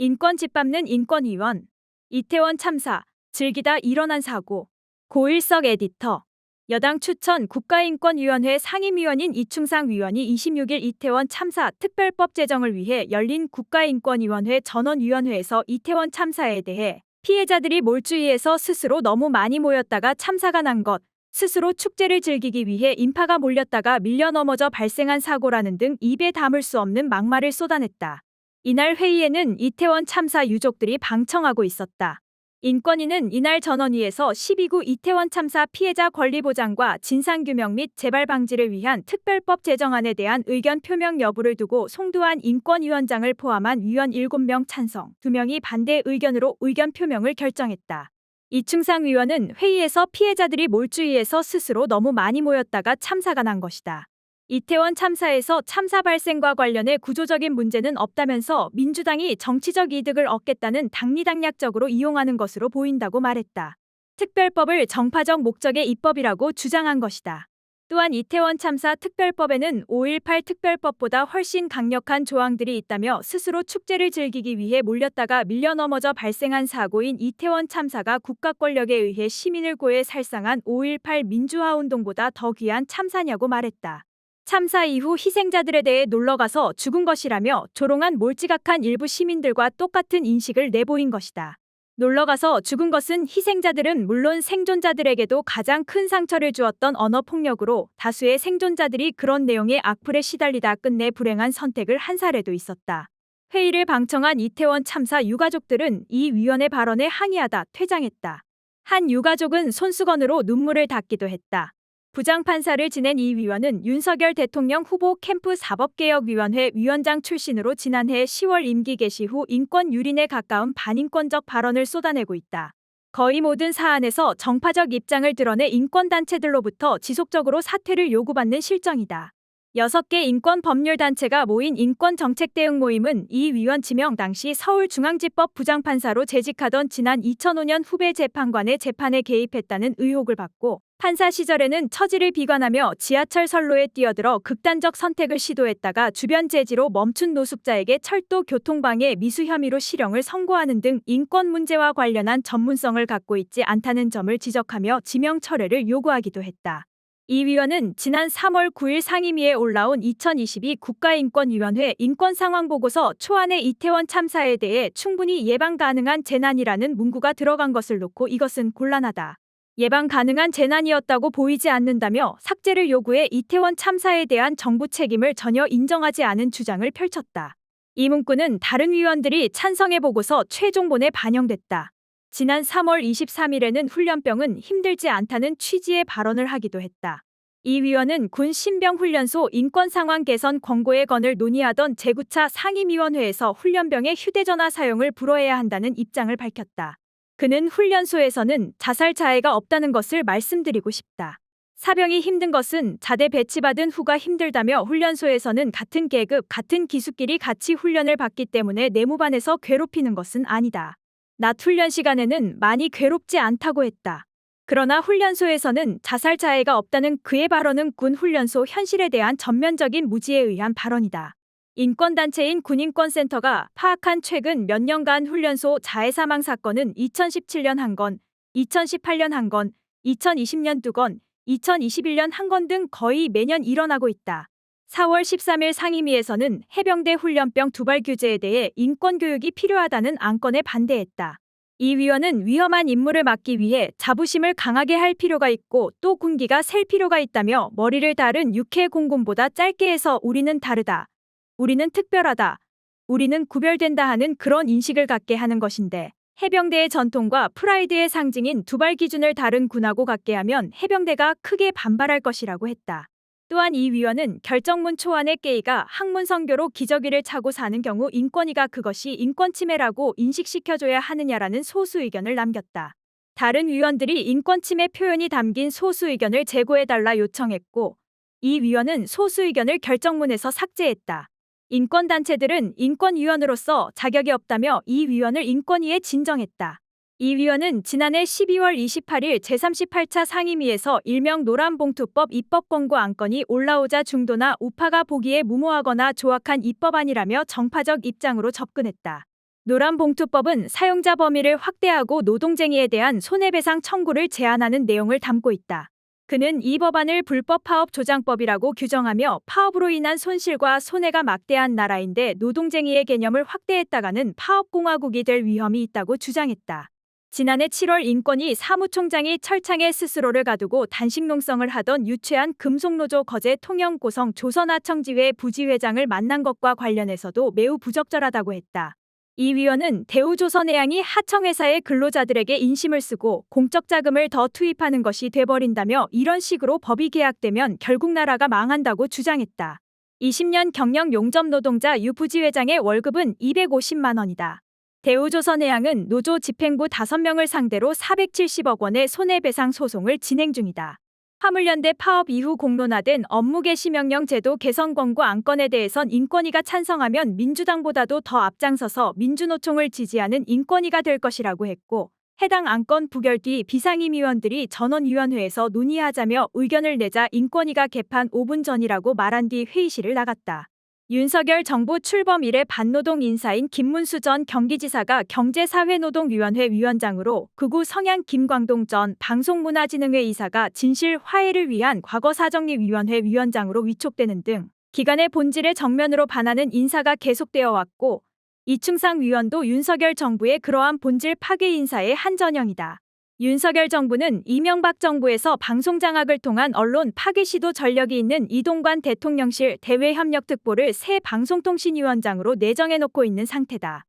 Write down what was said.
인권 짓밟는 인권위원. 이태원 참사, 즐기다 일어난 사고. 고일석 에디터. 여당 추천 국가인권위원회 상임위원인 이충상 위원이 26일 이태원 참사 특별법 제정을 위해 열린 국가인권위원회 전원위원회에서 이태원 참사에 대해 피해자들이 몰주의해서 스스로 너무 많이 모였다가 참사가 난 것, 스스로 축제를 즐기기 위해 인파가 몰렸다가 밀려 넘어져 발생한 사고라는 등 입에 담을 수 없는 막말을 쏟아냈다. 이날 회의에는 이태원 참사 유족들이 방청하고 있었다. 인권위는 이날 전원위에서 12구 이태원 참사 피해자 권리 보장과 진상규명 및 재발 방지를 위한 특별법 제정안에 대한 의견 표명 여부를 두고 송두환 인권위원장을 포함한 위원 7명 찬성, 2명이 반대 의견으로 의견 표명을 결정했다. 이충상 위원은 회의에서 피해자들이 몰주의해서 스스로 너무 많이 모였다가 참사가 난 것이다. 이태원 참사에서 참사 발생과 관련해 구조적인 문제는 없다면서 민주당이 정치적 이득을 얻겠다는 당리당략적으로 이용하는 것으로 보인다고 말했다. 특별법을 정파적 목적의 입법이라고 주장한 것이다. 또한 이태원 참사 특별법에는 5.18 특별법보다 훨씬 강력한 조항들이 있다며 스스로 축제를 즐기기 위해 몰렸다가 밀려 넘어져 발생한 사고인 이태원 참사가 국가 권력에 의해 시민을 고해 살상한 5.18 민주화운동보다 더 귀한 참사냐고 말했다. 참사 이후 희생자들에 대해 놀러가서 죽은 것이라며 조롱한 몰지각한 일부 시민들과 똑같은 인식을 내보인 것이다. 놀러가서 죽은 것은 희생자들은 물론 생존자들에게도 가장 큰 상처를 주었던 언어폭력으로 다수의 생존자들이 그런 내용의 악플에 시달리다 끝내 불행한 선택을 한 사례도 있었다. 회의를 방청한 이태원 참사 유가족들은 이 위원의 발언에 항의하다 퇴장했다. 한 유가족은 손수건으로 눈물을 닦기도 했다. 부장판사를 지낸 이 위원은 윤석열 대통령 후보 캠프 사법개혁위원회 위원장 출신으로 지난해 10월 임기 개시 후 인권 유린에 가까운 반인권적 발언을 쏟아내고 있다. 거의 모든 사안에서 정파적 입장을 드러내 인권단체들로부터 지속적으로 사퇴를 요구받는 실정이다. 6개 인권법률단체가 모인 인권정책대응 모임은 이 위원 지명 당시 서울중앙지법 부장판사로 재직하던 지난 2005년 후배 재판관의 재판에 개입했다는 의혹을 받고 판사 시절에는 처지를 비관하며 지하철 선로에 뛰어들어 극단적 선택을 시도했다가 주변 제지로 멈춘 노숙자에게 철도 교통방해 미수 혐의로 실형을 선고하는 등 인권 문제와 관련한 전문성을 갖고 있지 않다는 점을 지적하며 지명 철회를 요구하기도 했다. 이 위원은 지난 3월 9일 상임위에 올라온 2022 국가인권위원회 인권상황보고서 초안에 이태원 참사에 대해 충분히 예방 가능한 재난이라는 문구가 들어간 것을 놓고 이것은 곤란하다. 예방 가능한 재난이었다고 보이지 않는다며 삭제를 요구해 이태원 참사에 대한 정부 책임을 전혀 인정하지 않은 주장을 펼쳤다. 이 문구는 다른 위원들이 찬성해 보고서 최종본에 반영됐다. 지난 3월 23일에는 훈련병은 힘들지 않다는 취지의 발언을 하기도 했다. 이 위원은 군 신병훈련소 인권상황 개선 권고의 건을 논의하던 제9차 상임위원회에서 훈련병의 휴대전화 사용을 불허해야 한다는 입장을 밝혔다. 그는 훈련소에서는 자살 자해가 없다는 것을 말씀드리고 싶다. 사병이 힘든 것은 자대 배치받은 후가 힘들다며 훈련소에서는 같은 계급, 같은 기수끼리 같이 훈련을 받기 때문에 내무반에서 괴롭히는 것은 아니다. 낮 훈련 시간에는 많이 괴롭지 않다고 했다. 그러나 훈련소에서는 자살 자해가 없다는 그의 발언은 군 훈련소 현실에 대한 전면적인 무지에 의한 발언이다. 인권단체인 군인권센터가 파악한 최근 몇 년간 훈련소 자해 사망 사건은 2017년 1건, 2018년 1건, 2020년 2건, 2021년 1건 등 거의 매년 일어나고 있다. 4월 13일 상임위에서는 해병대 훈련병 두발 규제에 대해 인권교육이 필요하다는 안건에 반대했다. 이 위원은 위험한 임무를 막기 위해 자부심을 강하게 할 필요가 있고 또 군기가 셀 필요가 있다며 머리를 다른 육해 공군보다 짧게 해서 우리는 다르다. 우리는 특별하다. 우리는 구별된다 하는 그런 인식을 갖게 하는 것인데 해병대의 전통과 프라이드의 상징인 두발 기준을 다른 군하고 같게 하면 해병대가 크게 반발할 것이라고 했다. 또한 이 위원은 결정문 초안의 깨이가 학문 성교로 기저귀를 차고 사는 경우 인권위가 그것이 인권침해라고 인식시켜줘야 하느냐라는 소수 의견을 남겼다. 다른 위원들이 인권침해 표현이 담긴 소수 의견을 제고해달라 요청했고 이 위원은 소수 의견을 결정문에서 삭제했다. 인권단체들은 인권위원으로서 자격이 없다며 이 위원을 인권위에 진정했다. 이 위원은 지난해 12월 28일 제38차 상임위에서 일명 노란봉투법 입법 권고 안건이 올라오자 중도나 우파가 보기에 무모하거나 조악한 입법안이라며 정파적 입장으로 접근했다. 노란봉투법은 사용자 범위를 확대하고 노동쟁의에 대한 손해배상 청구를 제한하는 내용을 담고 있다. 그는 이 법안을 불법 파업 조장법이라고 규정하며 파업으로 인한 손실과 손해가 막대한 나라인데 노동쟁의의 개념을 확대했다가는 파업공화국이 될 위험이 있다고 주장했다. 지난해 7월 인권위 사무총장이 철창에 스스로를 가두고 단식농성을 하던 유쾌한 금속노조 거제 통영고성 조선하청지회 부지회장을 만난 것과 관련해서도 매우 부적절하다고 했다. 이 위원은 대우조선해양이 하청회사의 근로자들에게 인심을 쓰고 공적 자금을 더 투입하는 것이 돼버린다며 이런 식으로 법이 계약되면 결국 나라가 망한다고 주장했다. 20년 경력 용접 노동자 유 부지회장의 월급은 250만 원이다. 대우조선해양은 노조 집행부 5명을 상대로 470억 원의 손해배상 소송을 진행 중이다. 화물연대 파업 이후 공론화된 업무 개시 명령 제도 개선 권고 안건에 대해선 인권위가 찬성하면 민주당보다도 더 앞장서서 민주노총을 지지하는 인권위가 될 것이라고 했고, 해당 안건 부결 뒤 비상임위원들이 전원위원회에서 논의하자며 의견을 내자 인권위가 개판 5분 전이라고 말한 뒤 회의실을 나갔다. 윤석열 정부 출범 이래 반노동 인사인 김문수 전 경기지사가 경제사회노동위원회 위원장으로 극우 성향 김광동 전 방송문화진흥회 이사가 진실 화해를 위한 과거사정리위원회 위원장으로 위촉되는 등 기관의 본질에 정면으로 반하는 인사가 계속되어 왔고, 이충상 위원도 윤석열 정부의 그러한 본질 파괴 인사의 한 전형이다. 윤석열 정부는 이명박 정부에서 방송장악을 통한 언론 파괴 시도 전력이 있는 이동관 대통령실 대외협력특보를 새 방송통신위원장으로 내정해놓고 있는 상태다.